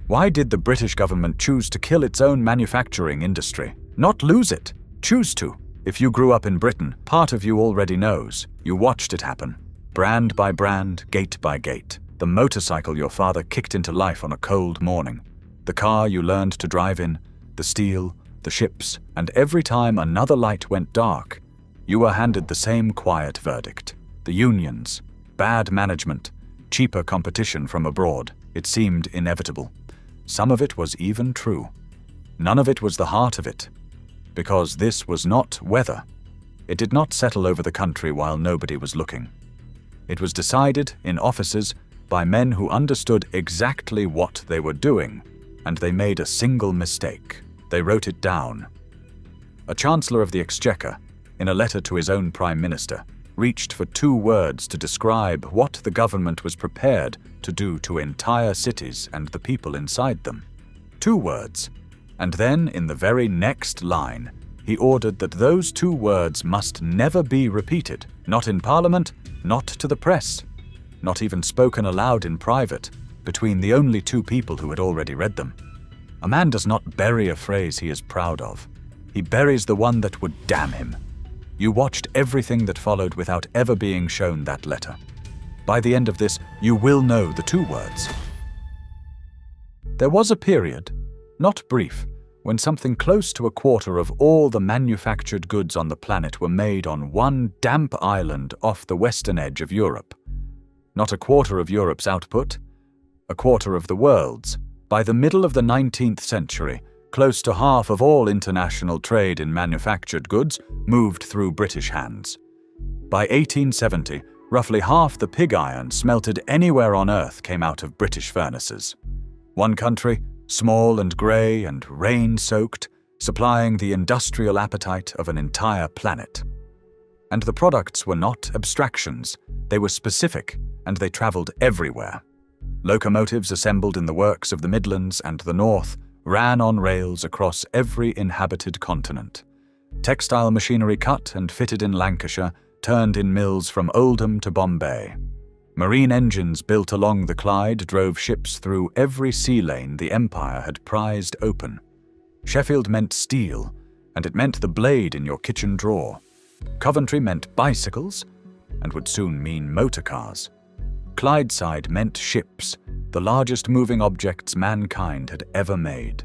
Why did the British government choose to kill its own manufacturing industry? Not lose it. Choose to. If you grew up in Britain, part of you already knows. You watched it happen. Brand by brand, gate by gate. The motorcycle your father kicked into life on a cold morning. The car you learned to drive in. The steel, the ships, and every time another light went dark, you were handed the same quiet verdict. The unions, bad management, cheaper competition from abroad. It seemed inevitable. Some of it was even true. None of it was the heart of it. Because this was not weather. It did not settle over the country while nobody was looking. It was decided in offices by men who understood exactly what they were doing, and they made a single mistake. They wrote it down. A Chancellor of the Exchequer, in a letter to his own Prime Minister, reached for 2 words to describe what the government was prepared to do to entire cities and the people inside them. 2 words. And then, in the very next line, he ordered that those 2 words must never be repeated, not in Parliament, not to the press, not even spoken aloud in private, between the only 2 people who had already read them. A man does not bury a phrase he is proud of. He buries the one that would damn him. You watched everything that followed without ever being shown that letter. By the end of this, you will know the 2 words. There was a period, not brief, when something close to a quarter of all the manufactured goods on the planet were made on one damp island off the western edge of Europe. Not a quarter of Europe's output, a quarter of the world's. By the middle of the 19th century, close to half of all international trade in manufactured goods moved through British hands. By 1870, roughly half the pig iron smelted anywhere on Earth came out of British furnaces. One country, small and grey and rain-soaked, supplying the industrial appetite of an entire planet. And the products were not abstractions, they were specific, and they travelled everywhere. Locomotives assembled in the works of the Midlands and the North ran on rails across every inhabited continent. Textile machinery cut and fitted in Lancashire turned in mills from Oldham to Bombay. Marine engines built along the Clyde drove ships through every sea lane the Empire had prized open. Sheffield meant steel, and it meant the blade in your kitchen drawer. Coventry meant bicycles, and would soon mean motor cars. Clydeside meant ships, the largest moving objects mankind had ever made.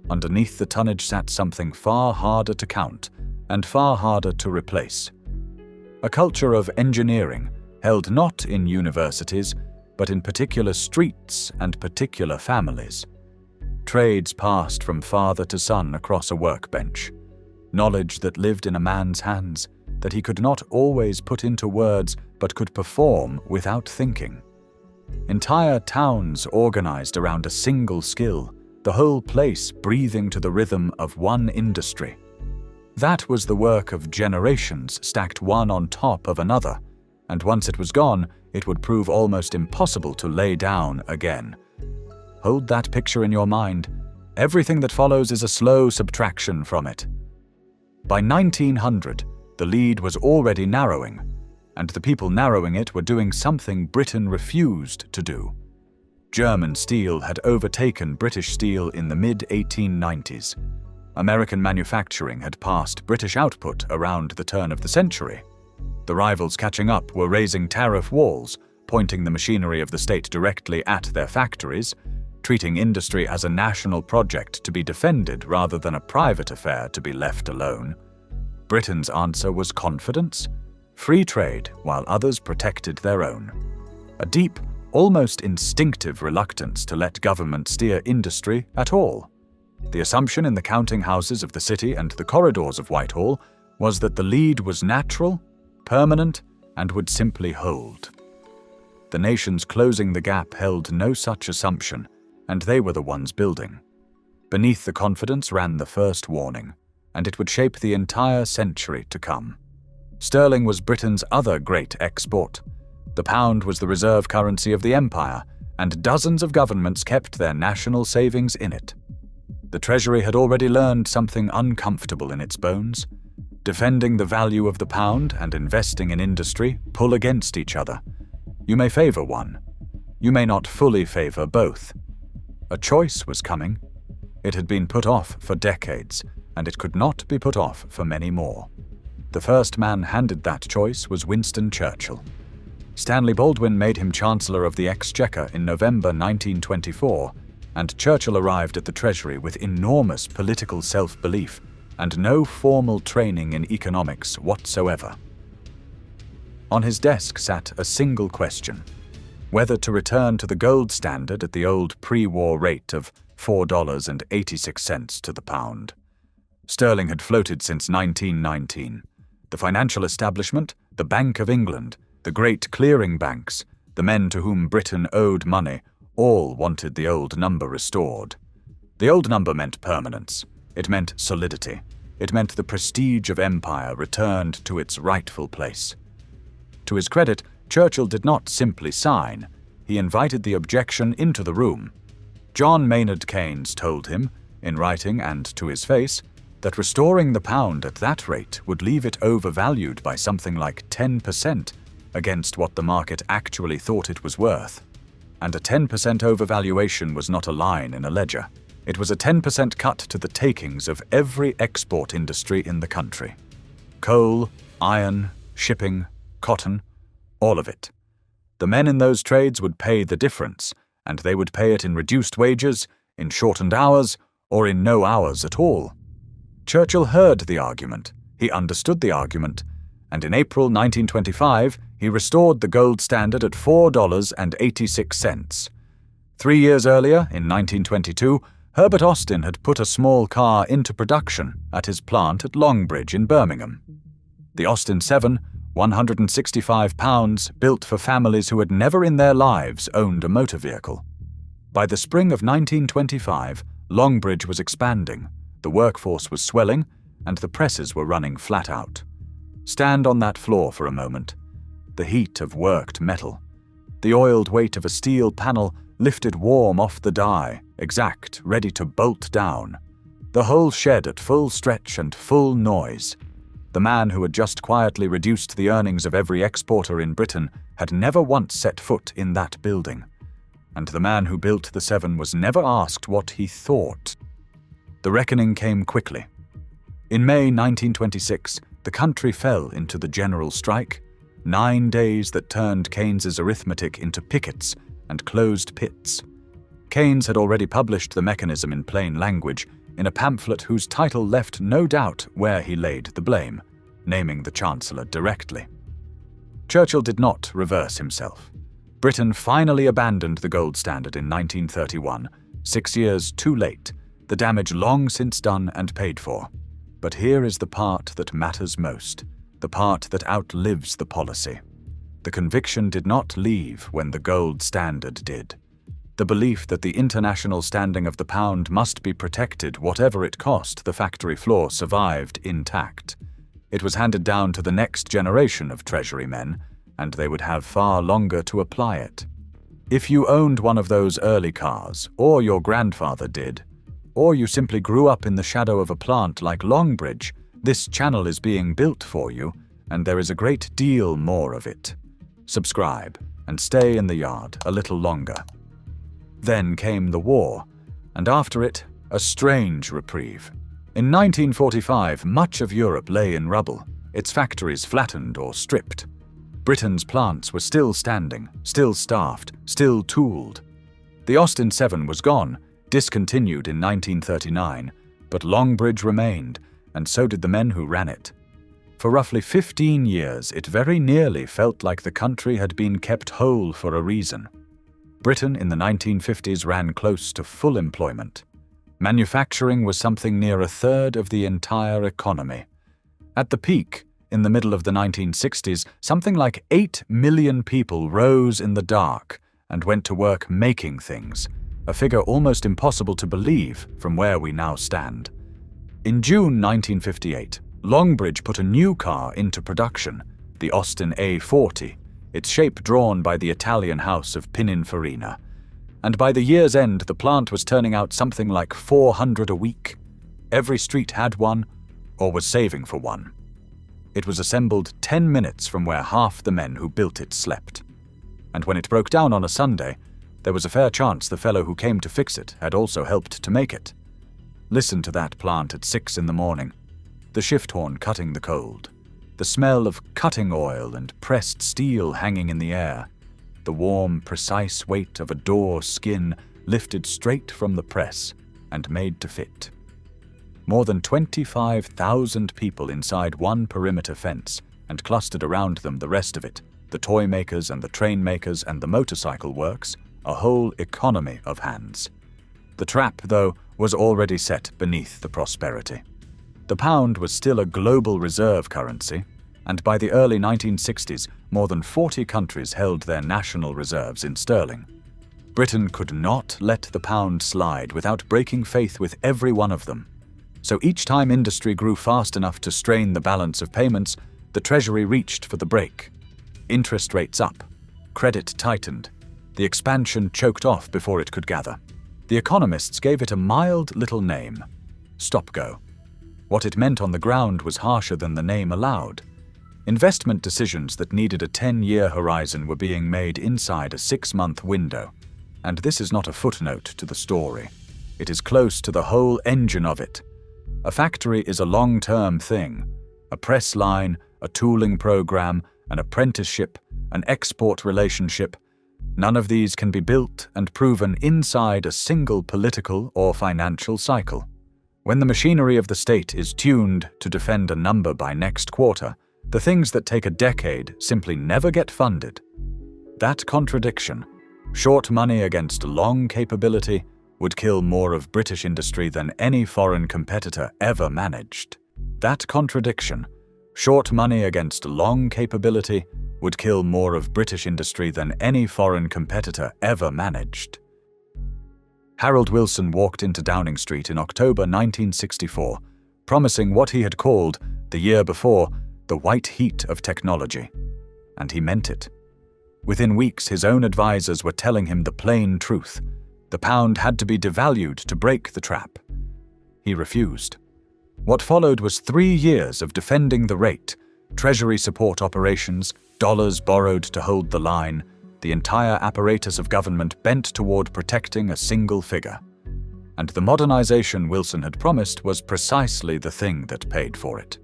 Underneath the tonnage sat something far harder to count and far harder to replace. A culture of engineering held not in universities, but in particular streets and particular families. Trades passed from father to son across a workbench. Knowledge that lived in a man's hands, that he could not always put into words but could perform without thinking. Entire towns organized around a single skill, the whole place breathing to the rhythm of one industry. That was the work of generations stacked one on top of another, and once it was gone, it would prove almost impossible to lay down again. Hold that picture in your mind. Everything that follows is a slow subtraction from it. By 1900, the lead was already narrowing, and the people narrowing it were doing something Britain refused to do. German steel had overtaken British steel in the mid-1890s. American manufacturing had passed British output around the turn of the century. The rivals catching up were raising tariff walls, pointing the machinery of the state directly at their factories, treating industry as a national project to be defended rather than a private affair to be left alone. Britain's answer was confidence, free trade, while others protected their own. A deep, almost instinctive reluctance to let government steer industry at all. The assumption in the counting houses of the city and the corridors of Whitehall was that the lead was natural, permanent, and would simply hold. The nations closing the gap held no such assumption, and they were the ones building. Beneath the confidence ran the first warning, and it would shape the entire century to come. Sterling was Britain's other great export. The pound was the reserve currency of the empire, and dozens of governments kept their national savings in it. The Treasury had already learned something uncomfortable in its bones. Defending the value of the pound and investing in industry pull against each other. You may favor one. You may not fully favor both. A choice was coming. It had been put off for decades, and it could not be put off for many more. The first man handed that choice was Winston Churchill. Stanley Baldwin made him Chancellor of the Exchequer in November 1924, and Churchill arrived at the Treasury with enormous political self-belief and no formal training in economics whatsoever. On his desk sat a single question: whether to return to the gold standard at the old pre-war rate of $4.86 to the pound. Sterling had floated since 1919. The financial establishment, the Bank of England, the great clearing banks, the men to whom Britain owed money, all wanted the old number restored. The old number meant permanence. It meant solidity. It meant the prestige of empire returned to its rightful place. To his credit, Churchill did not simply sign. He invited the objection into the room. John Maynard Keynes told him, in writing and to his face, that restoring the pound at that rate would leave it overvalued by something like 10% against what the market actually thought it was worth. And a 10% overvaluation was not a line in a ledger. It was a 10% cut to the takings of every export industry in the country. Coal, iron, shipping, cotton, all of it. The men in those trades would pay the difference, and they would pay it in reduced wages, in shortened hours, or in no hours at all. Churchill heard the argument, he understood the argument, and in April 1925 he restored the gold standard at $4.86. 3 years earlier, in 1922, Herbert Austin had put a small car into production at his plant at Longbridge in Birmingham. The Austin 7, 165 pounds, built for families who had never in their lives owned a motor vehicle. By the spring of 1925, Longbridge was expanding, the workforce was swelling, and the presses were running flat out. Stand on that floor for a moment. The heat of worked metal. The oiled weight of a steel panel lifted warm off the die, exact, ready to bolt down. The whole shed at full stretch and full noise. The man who had just quietly reduced the earnings of every exporter in Britain had never once set foot in that building. And the man who built the 7 was never asked what he thought. The reckoning came quickly. In May 1926, the country fell into the general strike, 9 days that turned Keynes's arithmetic into pickets and closed pits. Keynes had already published the mechanism in plain language in a pamphlet whose title left no doubt where he laid the blame, naming the Chancellor directly. Churchill did not reverse himself. Britain finally abandoned the gold standard in 1931, 6 years too late, the damage long since done and paid for. But here is the part that matters most, the part that outlives the policy. The conviction did not leave when the gold standard did. The belief that the international standing of the pound must be protected whatever it cost the factory floor survived intact. It was handed down to the next generation of Treasury men, and they would have far longer to apply it. If you owned one of those early cars, or your grandfather did, or you simply grew up in the shadow of a plant like Longbridge, this channel is being built for you, and there is a great deal more of it. Subscribe, and stay in the yard a little longer. Then came the war, and after it, a strange reprieve. In 1945, much of Europe lay in rubble, its factories flattened or stripped. Britain's plants were still standing, still staffed, still tooled. The Austin 7 was gone, discontinued in 1939, but Longbridge remained, and so did the men who ran it. For roughly 15 years, it very nearly felt like the country had been kept whole for a reason. Britain in the 1950s ran close to full employment. Manufacturing was something near a third of the entire economy. At the peak, in the middle of the 1960s, something like 8 million people rose in the dark and went to work making things, a figure almost impossible to believe from where we now stand. In June 1958, Longbridge put a new car into production, the Austin A40, its shape drawn by the Italian house of Pininfarina. And by the year's end, the plant was turning out something like 400 a week. Every street had one, or was saving for one. It was assembled 10 minutes from where half the men who built it slept. And when it broke down on a Sunday, There was a fair chance the fellow who came to fix it had also helped to make it. Listen to that plant at 6 in the morning. The shift horn cutting the cold. The smell of cutting oil and pressed steel hanging in the air. The warm, precise weight of a door skin lifted straight from the press and made to fit. More than 25,000 people inside one perimeter fence, and clustered around them the rest of it, the toy makers and the train makers and the motorcycle works, a whole economy of hands. The trap, though, was already set beneath the prosperity. The pound was still a global reserve currency, and by the early 1960s, more than 40 countries held their national reserves in sterling. Britain could not let the pound slide without breaking faith with every one of them. So each time industry grew fast enough to strain the balance of payments, the Treasury reached for the brake. Interest rates up. Credit tightened. The expansion choked off before it could gather. The economists gave it a mild little name: stop-go. What it meant on the ground was harsher than the name aloud. Investment decisions that needed a 10-year horizon were being made inside a 6-month window. And this is not a footnote to the story. It is close to the whole engine of it. A factory is a long-term thing. A press line, a tooling program, an apprenticeship, an export relationship. None of these can be built and proven inside a single political or financial cycle. When the machinery of the state is tuned to defend a number by next quarter, the things that take a decade simply never get funded. That contradiction, short money against long capability, would kill more of British industry than any foreign competitor ever managed. That contradiction, short money against long capability, would kill more of British industry than any foreign competitor ever managed. Harold Wilson walked into Downing Street in October 1964, promising what he had called, the year before, the white heat of technology. And he meant it. Within weeks, his own advisors were telling him the plain truth. The pound had to be devalued to break the trap. He refused. What followed was 3 years of defending the rate, Treasury support operations, dollars borrowed to hold the line, the entire apparatus of government bent toward protecting a single figure. And the modernization Wilson had promised was precisely the thing that paid for it.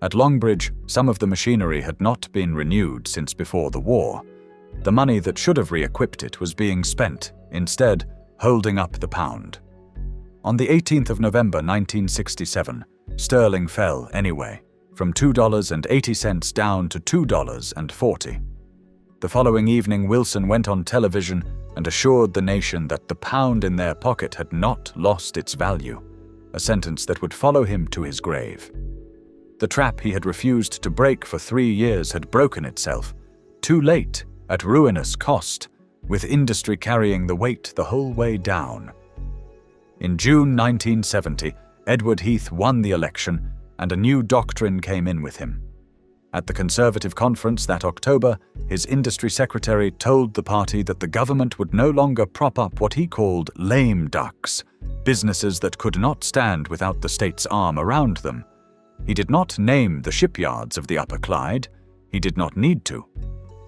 At Longbridge, some of the machinery had not been renewed since before the war. The money that should have re-equipped it was being spent, instead holding up the pound. On the 18th of November 1967, sterling fell anyway, from $2.80 down to $2.40. The following evening, Wilson went on television and assured the nation that the pound in their pocket had not lost its value, a sentence that would follow him to his grave. The trap he had refused to break for 3 years had broken itself, too late, at ruinous cost, with industry carrying the weight the whole way down. In June 1970, Edward Heath won the election, and a new doctrine came in with him. At the Conservative conference that October, his industry secretary told the party that the government would no longer prop up what he called lame ducks, businesses that could not stand without the state's arm around them. He did not name the shipyards of the Upper Clyde. He did not need to.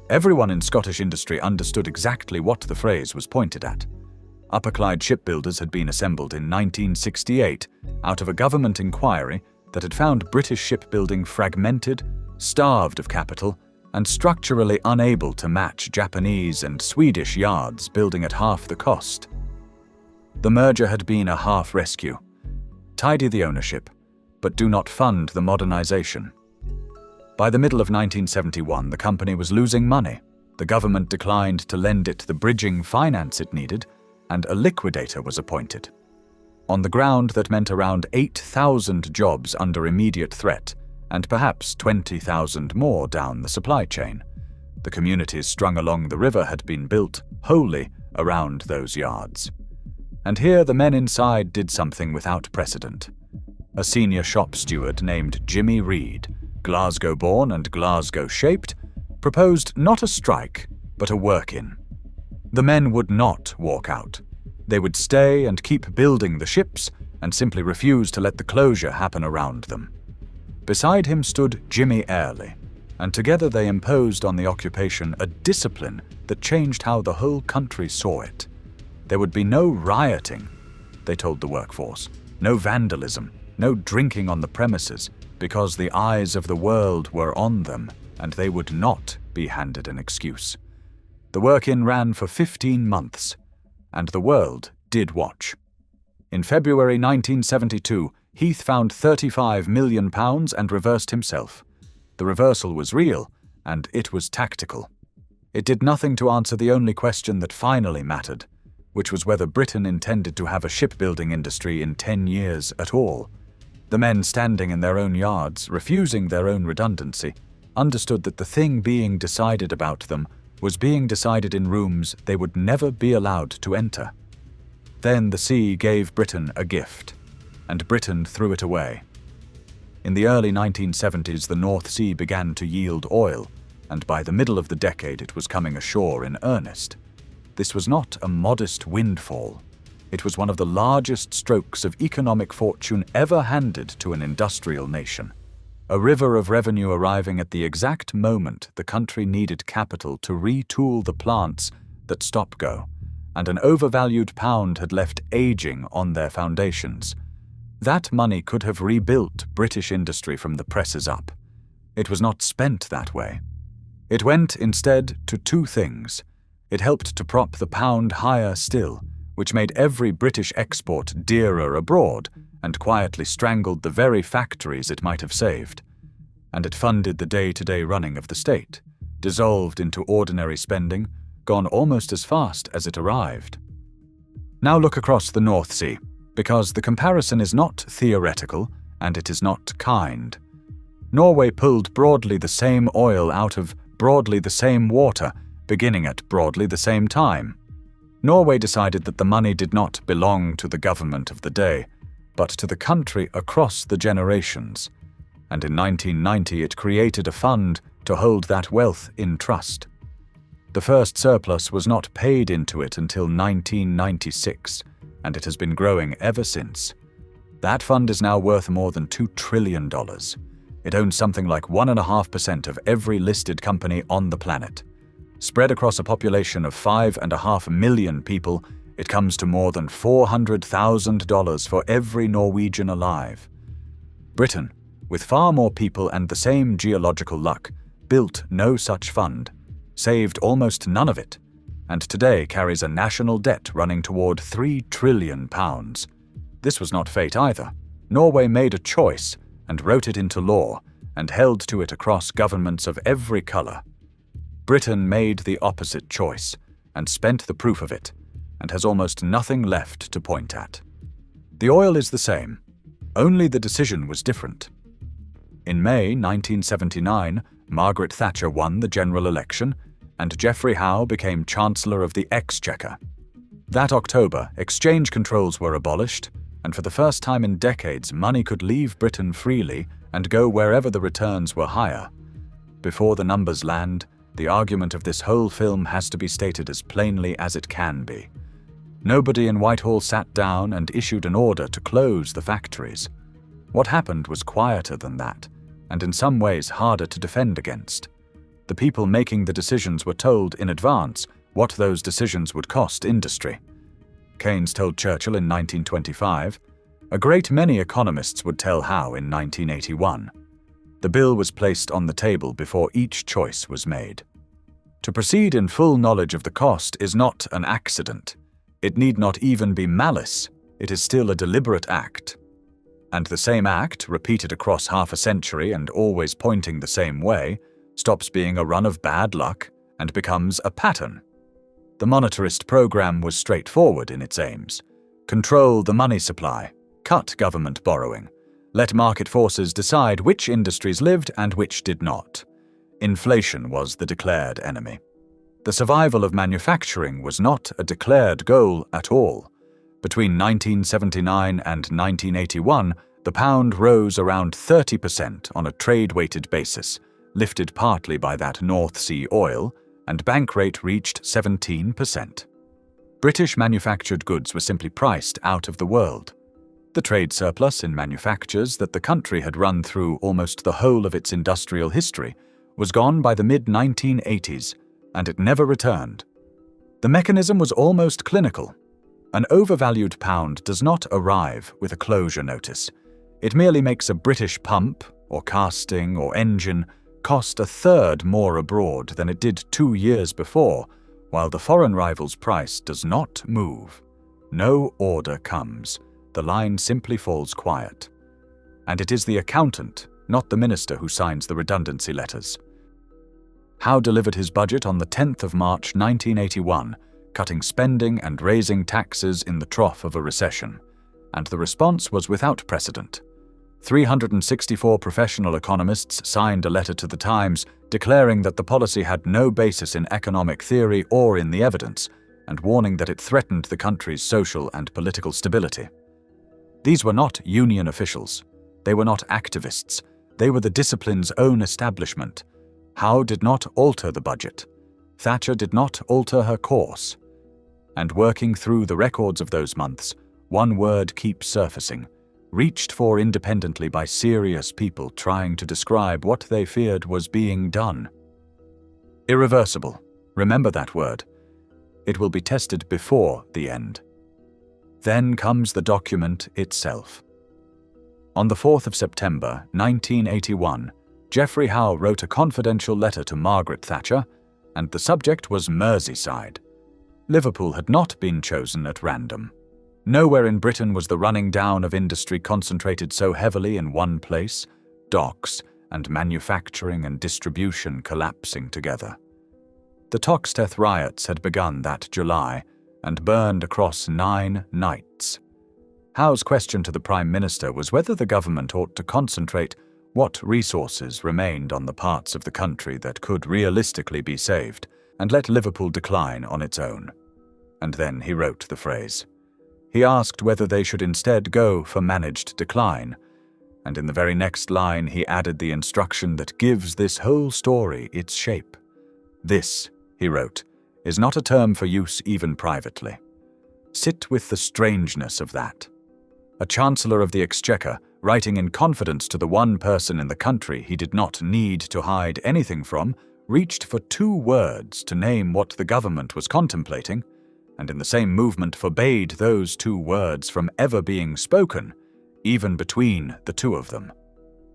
Everyone in Scottish industry understood exactly what the phrase was pointed at. Upper Clyde shipbuilders had been assembled in 1968 out of a government inquiry that had found British shipbuilding fragmented, starved of capital, and structurally unable to match Japanese and Swedish yards building at half the cost. The merger had been a half-rescue. Tidy the ownership, but do not fund the modernization. By the middle of 1971, the company was losing money. The government declined to lend it the bridging finance it needed, and a liquidator was appointed. On the ground, that meant around 8,000 jobs under immediate threat, and perhaps 20,000 more down the supply chain. The communities strung along the river had been built wholly around those yards. And here the men inside did something without precedent. A senior shop steward named Jimmy Reed, Glasgow-born and Glasgow-shaped, proposed not a strike, but a work-in. The men would not walk out. They would stay and keep building the ships and simply refuse to let the closure happen around them. Beside him stood Jimmy Airlie, and together they imposed on the occupation a discipline that changed how the whole country saw it. There would be no rioting, they told the workforce, no vandalism, no drinking on the premises, because the eyes of the world were on them, and they would not be handed an excuse. The work-in ran for 15 months, and the world did watch. In February 1972, Heath found £35 million and reversed himself. The reversal was real, and it was tactical. It did nothing to answer the only question that finally mattered, which was whether Britain intended to have a shipbuilding industry in 10 years at all. The men standing in their own yards, refusing their own redundancy, understood that the thing being decided about them was being decided in rooms they would never be allowed to enter. Then the sea gave Britain a gift, and Britain threw it away. In the early 1970s, the North Sea began to yield oil, and by the middle of the decade it was coming ashore in earnest. This was not a modest windfall. It was one of the largest strokes of economic fortune ever handed to an industrial nation. A river of revenue arriving at the exact moment the country needed capital to retool the plants that stop-go, and an overvalued pound had left aging on their foundations. That money could have rebuilt British industry from the presses up. It was not spent that way. It went instead to two things. It helped to prop the pound higher still, which made every British export dearer abroad and quietly strangled the very factories it might have saved. And it funded the day-to-day running of the state, dissolved into ordinary spending, gone almost as fast as it arrived. Now look across the North Sea, because the comparison is not theoretical and it is not kind. Norway pulled broadly the same oil out of broadly the same water, beginning at broadly the same time. Norway decided that the money did not belong to the government of the day, but to the country across the generations. And in 1990 it created a fund to hold that wealth in trust. The first surplus was not paid into it until 1996, and it has been growing ever since. That fund is now worth more than $2 trillion. It owns something like 1.5% of every listed company on the planet. Spread across a population of 5.5 million people, it comes to more than $400,000 for every Norwegian alive. Britain, with far more people and the same geological luck, built no such fund, saved almost none of it, and today carries a national debt running toward £3 trillion. This was not fate either. Norway made a choice and wrote it into law and held to it across governments of every colour. Britain made the opposite choice and spent the proof of it, and has almost nothing left to point at. The oil is the same, only the decision was different. In May 1979, Margaret Thatcher won the general election, and Geoffrey Howe became Chancellor of the Exchequer. That October, exchange controls were abolished, and for the first time in decades, money could leave Britain freely and go wherever the returns were higher. Before the numbers land, the argument of this whole film has to be stated as plainly as it can be. Nobody in Whitehall sat down and issued an order to close the factories. What happened was quieter than that, and in some ways harder to defend against. The people making the decisions were told in advance what those decisions would cost industry. Keynes told Churchill in 1925. A great many economists would tell Howe in 1981. The bill was placed on the table before each choice was made. To proceed in full knowledge of the cost is not an accident. It need not even be malice. It is still a deliberate act. And the same act, repeated across half a century and always pointing the same way, stops being a run of bad luck and becomes a pattern. The monetarist program was straightforward in its aims. Control the money supply, cut government borrowing, let market forces decide which industries lived and which did not. Inflation was the declared enemy. The survival of manufacturing was not a declared goal at all. Between 1979 and 1981, the pound rose around 30% on a trade-weighted basis, lifted partly by that North Sea oil, and bank rate reached 17%. British manufactured goods were simply priced out of the world. The trade surplus in manufactures that the country had run through almost the whole of its industrial history was gone by the mid-1980s, and it never returned. The mechanism was almost clinical. An overvalued pound does not arrive with a closure notice. It merely makes a British pump, or casting, or engine cost a third more abroad than it did 2 years before, while the foreign rival's price does not move. No order comes. The line simply falls quiet. And it is the accountant, not the minister, who signs the redundancy letters. Howe delivered his budget on the 10th of March 1981, cutting spending and raising taxes in the trough of a recession, and the response was without precedent. 364 professional economists signed a letter to the Times declaring that the policy had no basis in economic theory or in the evidence, and warning that it threatened the country's social and political stability. These were not union officials. They were not activists. They were the discipline's own establishment. Howe did not alter the budget. Thatcher did not alter her course. And working through the records of those months, one word keeps surfacing, reached for independently by serious people trying to describe what they feared was being done. Irreversible. Remember that word. It will be tested before the end. Then comes the document itself. On the 4th of September 1981, Geoffrey Howe wrote a confidential letter to Margaret Thatcher, and the subject was Merseyside. Liverpool had not been chosen at random. Nowhere in Britain was the running down of industry concentrated so heavily in one place, docks and manufacturing and distribution collapsing together. The Toxteth riots had begun that July and burned across 9 nights. Howe's question to the Prime Minister was whether the government ought to concentrate what resources remained on the parts of the country that could realistically be saved, and let Liverpool decline on its own. And then he wrote the phrase. He asked whether they should instead go for managed decline, and in the very next line he added the instruction that gives this whole story its shape. This, he wrote, is not a term for use even privately. Sit with the strangeness of that. A Chancellor of the Exchequer, writing in confidence to the one person in the country he did not need to hide anything from, reached for 2 words to name what the government was contemplating, and in the same movement forbade those 2 words from ever being spoken, even between the 2 of them.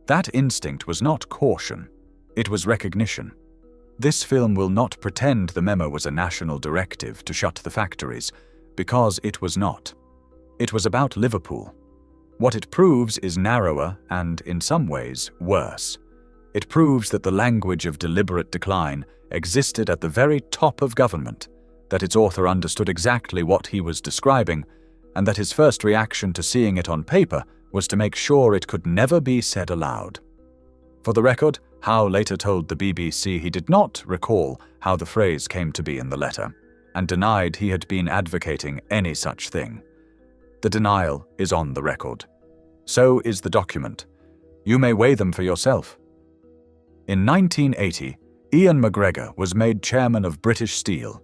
That instinct was not caution, it was recognition. This film will not pretend the memo was a national directive to shut the factories, because it was not. It was about Liverpool. What it proves is narrower and, in some ways, worse. It proves that the language of deliberate decline existed at the very top of government, that its author understood exactly what he was describing, and that his first reaction to seeing it on paper was to make sure it could never be said aloud. For the record, Howe later told the BBC he did not recall how the phrase came to be in the letter, and denied he had been advocating any such thing. The denial is on the record. So is the document. You may weigh them for yourself. In 1980, Ian McGregor was made chairman of British Steel.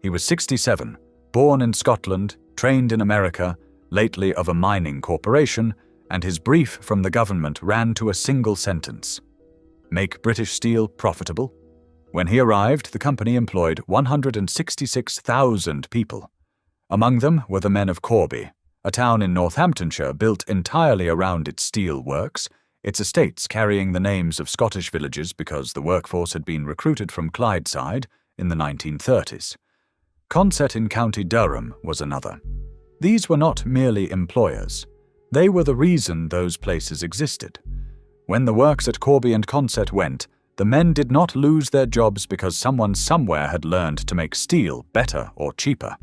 He was 67, born in Scotland, trained in America, lately of a mining corporation, and his brief from the government ran to a single sentence. Make British Steel profitable? When he arrived, the company employed 166,000 people. Among them were the men of Corby, a town in Northamptonshire built entirely around its steel works, its estates carrying the names of Scottish villages because the workforce had been recruited from Clydeside in the 1930s. Consett in County Durham was another. These were not merely employers. They were the reason those places existed. When the works at Corby and Consett went, the men did not lose their jobs because someone somewhere had learned to make steel better or cheaper.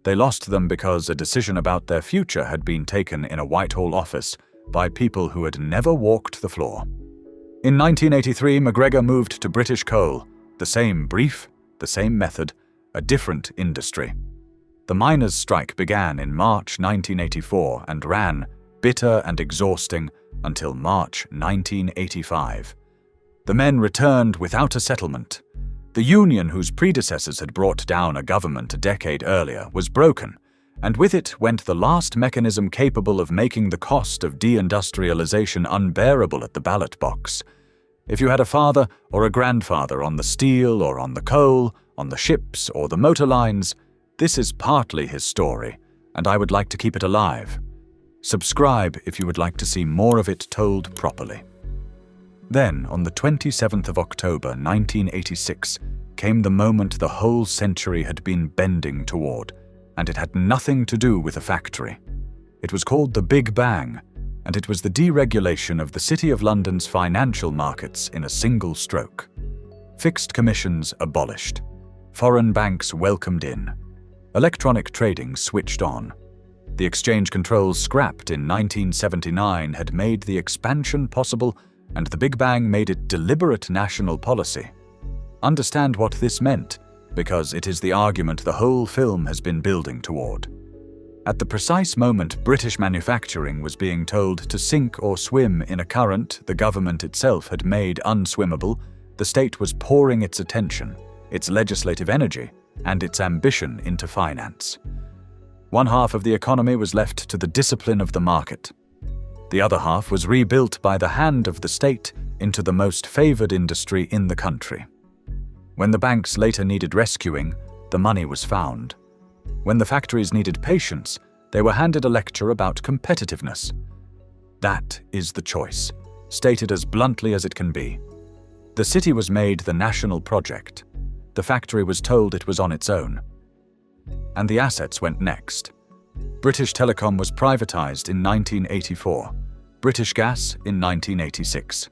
They lost them because a decision about their future had been taken in a Whitehall office by people who had never walked the floor. In 1983, McGregor moved to British Coal, the same brief, the same method, a different industry. The miners' strike began in March 1984 and ran, bitter and exhausting, until March 1985. The men returned without a settlement. The union whose predecessors had brought down a government a decade earlier was broken, and with it went the last mechanism capable of making the cost of deindustrialisation unbearable at the ballot box. If you had a father or a grandfather on the steel or on the coal, on the ships or the motor lines, this is partly his story, and I would like to keep it alive. Subscribe if you would like to see more of it told properly. Then, on the 27th of October 1986, came the moment the whole century had been bending toward, and it had nothing to do with a factory. It was called the Big Bang, and it was the deregulation of the City of London's financial markets in a single stroke. Fixed commissions abolished. Foreign banks welcomed in. Electronic trading switched on. The exchange controls scrapped in 1979 had made the expansion possible, and the Big Bang made it deliberate national policy. Understand what this meant, because it is the argument the whole film has been building toward. At the precise moment British manufacturing was being told to sink or swim in a current the government itself had made unswimmable, the state was pouring its attention, its legislative energy, and its ambition into finance. One half of the economy was left to the discipline of the market. The other half was rebuilt by the hand of the state into the most favored industry in the country. When the banks later needed rescuing, the money was found. When the factories needed patience, they were handed a lecture about competitiveness. That is the choice, stated as bluntly as it can be. The city was made the national project. The factory was told it was on its own. And the assets went next. British Telecom was privatized in 1984, British Gas in 1986.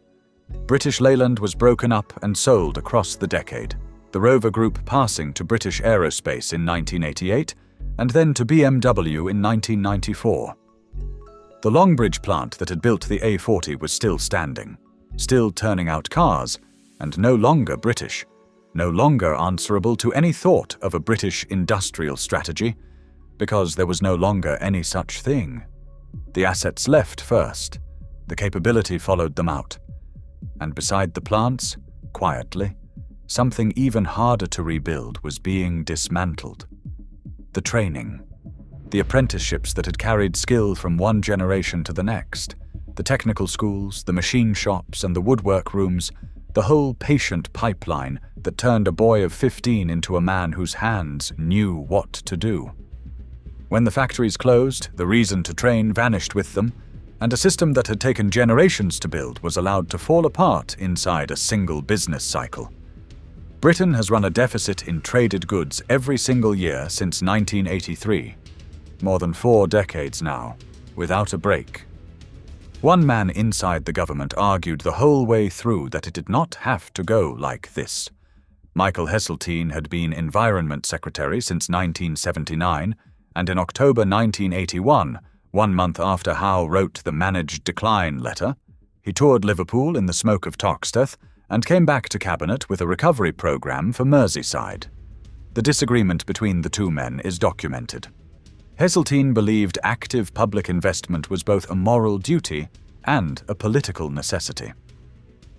British Leyland was broken up and sold across the decade, the Rover Group passing to British Aerospace in 1988 and then to BMW in 1994. The Longbridge plant that had built the A40 was still standing, still turning out cars, and no longer British, no longer answerable to any thought of a British industrial strategy, because there was no longer any such thing. The assets left first, the capability followed them out. And beside the plants, quietly, something even harder to rebuild was being dismantled. The training. The apprenticeships that had carried skill from one generation to the next. The technical schools, the machine shops, and the woodwork rooms. The whole patient pipeline that turned a boy of 15 into a man whose hands knew what to do. When the factories closed, the reason to train vanished with them, and a system that had taken generations to build was allowed to fall apart inside a single business cycle. Britain has run a deficit in traded goods every single year since 1983, more than 4 decades now, without a break. One man inside the government argued the whole way through that it did not have to go like this. Michael Heseltine had been Environment Secretary since 1979, and in October 1981, 1 month after Howe wrote the Managed Decline letter, he toured Liverpool in the smoke of Toxteth and came back to Cabinet with a recovery programme for Merseyside. The disagreement between the two men is documented. Heseltine believed active public investment was both a moral duty and a political necessity.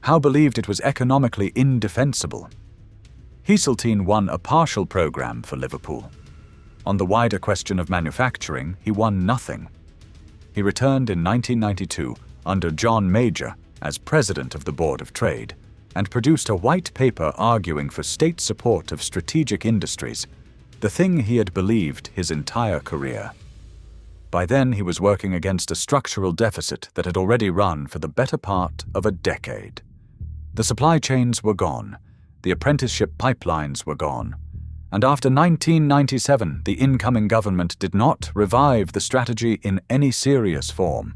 Howe believed it was economically indefensible. Heseltine won a partial programme for Liverpool. On the wider question of manufacturing, he won nothing. He returned in 1992 under John Major as President of the Board of Trade and produced a white paper arguing for state support of strategic industries, the thing he had believed his entire career. By then he was working against a structural deficit that had already run for the better part of a decade. The supply chains were gone, the apprenticeship pipelines were gone, and after 1997 the incoming government did not revive the strategy in any serious form.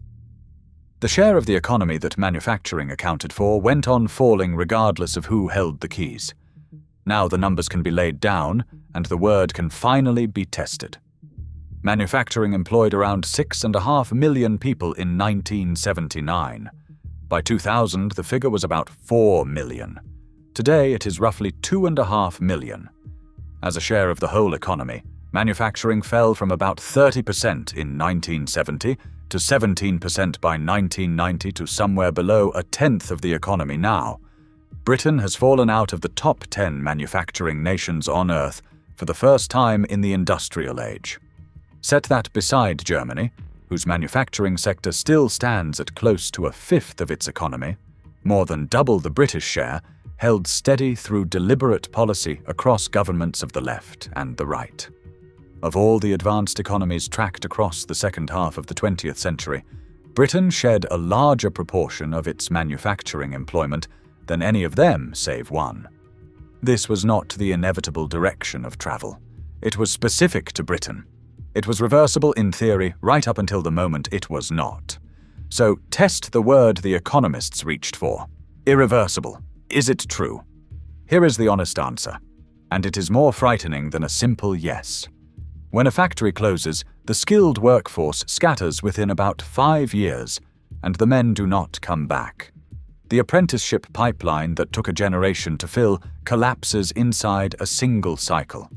The share of the economy that manufacturing accounted for went on falling regardless of who held the keys. Now the numbers can be laid down, and the word can finally be tested. Manufacturing employed around 6.5 million people in 1979. By 2000, the figure was about 4 million. Today, it is roughly 2.5 million. As a share of the whole economy, manufacturing fell from about 30% in 1970 to 17% by 1990 to somewhere below 1/10 of the economy now. Britain has fallen out of the top 10 manufacturing nations on Earth for the first time in the industrial age. Set that beside Germany, whose manufacturing sector still stands at close to 1/5 of its economy, more than double the British share, held steady through deliberate policy across governments of the left and the right. Of all the advanced economies tracked across the second half of the 20th century, Britain shed a larger proportion of its manufacturing employment than any of them save one. This was not the inevitable direction of travel. It was specific to Britain. It was reversible in theory right up until the moment it was not. So test the word the economists reached for. Irreversible. Is it true? Here is the honest answer, and it is more frightening than a simple yes. When a factory closes, the skilled workforce scatters within about 5 years, and the men do not come back. The apprenticeship pipeline that took a generation to fill collapses inside a single cycle.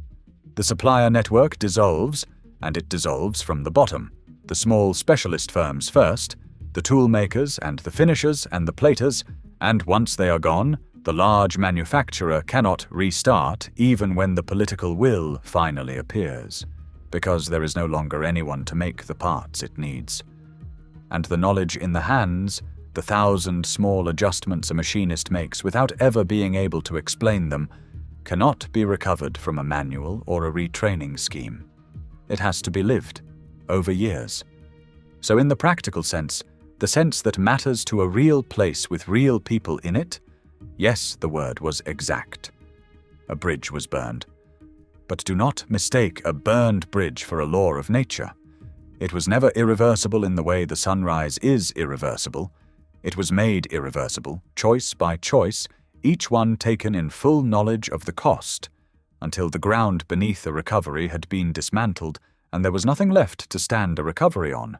The supplier network dissolves, and it dissolves from the bottom. The small specialist firms first, the tool makers and the finishers and the platers, and once they are gone, the large manufacturer cannot restart even when the political will finally appears, because there is no longer anyone to make the parts it needs. And the knowledge in the hands, the 1,000 small adjustments a machinist makes without ever being able to explain them, cannot be recovered from a manual or a retraining scheme. It has to be lived over years. So in the practical sense, the sense that matters to a real place with real people in it, yes, the word was exact. A bridge was burned. But do not mistake a burned bridge for a law of nature. It was never irreversible in the way the sunrise is irreversible. It was made irreversible, choice by choice, each one taken in full knowledge of the cost, until the ground beneath a recovery had been dismantled and there was nothing left to stand a recovery on.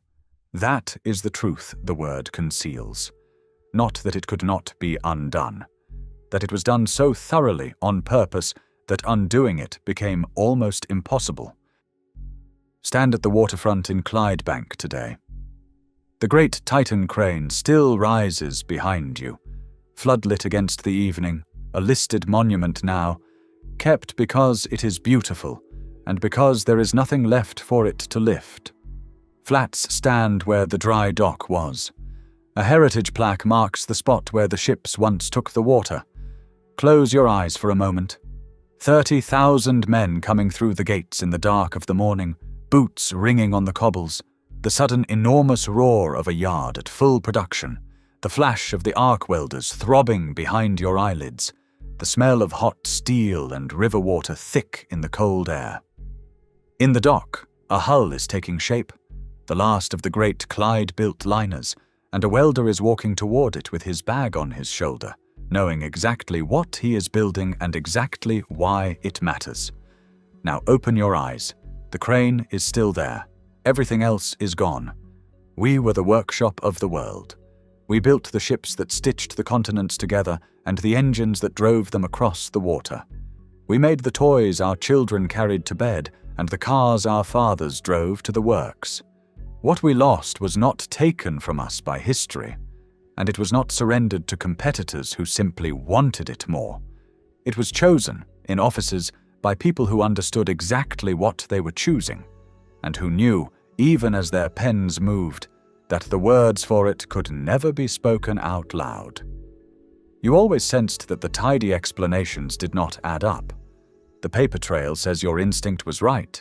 That is the truth the word conceals. Not that it could not be undone. That it was done so thoroughly on purpose that undoing it became almost impossible. Stand at the waterfront in Clydebank today. The great Titan crane still rises behind you, floodlit against the evening, a listed monument now, kept because it is beautiful and because there is nothing left for it to lift. Flats stand where the dry dock was. A heritage plaque marks the spot where the ships once took the water. Close your eyes for a moment. 30,000 men coming through the gates in the dark of the morning, boots ringing on the cobbles, the sudden enormous roar of a yard at full production, the flash of the arc welders throbbing behind your eyelids, the smell of hot steel and river water thick in the cold air. In the dock, a hull is taking shape, the last of the great Clyde-built liners, and a welder is walking toward it with his bag on his shoulder, knowing exactly what he is building and exactly why it matters. Now open your eyes. The crane is still there. Everything else is gone. We were the workshop of the world. We built the ships that stitched the continents together and the engines that drove them across the water. We made the toys our children carried to bed and the cars our fathers drove to the works. What we lost was not taken from us by history, and it was not surrendered to competitors who simply wanted it more. It was chosen, in offices, by people who understood exactly what they were choosing, and who knew, even as their pens moved, that the words for it could never be spoken out loud. You always sensed that the tidy explanations did not add up. The paper trail says your instinct was right.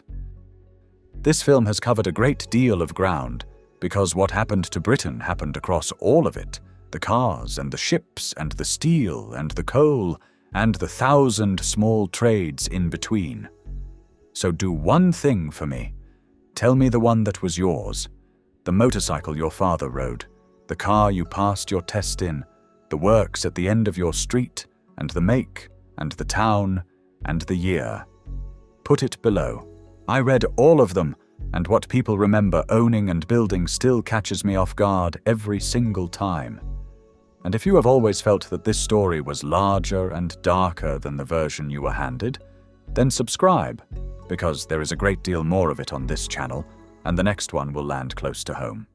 This film has covered a great deal of ground, because what happened to Britain happened across all of it, the cars and the ships and the steel and the coal and the 1,000 small trades in between. So do one thing for me. Tell me the one that was yours, the motorcycle your father rode, the car you passed your test in, the works at the end of your street, and the make, and the town, and the year. Put it below. I read all of them, and what people remember owning and building still catches me off guard every single time. And if you have always felt that this story was larger and darker than the version you were handed, then subscribe, because there is a great deal more of it on this channel, and the next one will land close to home.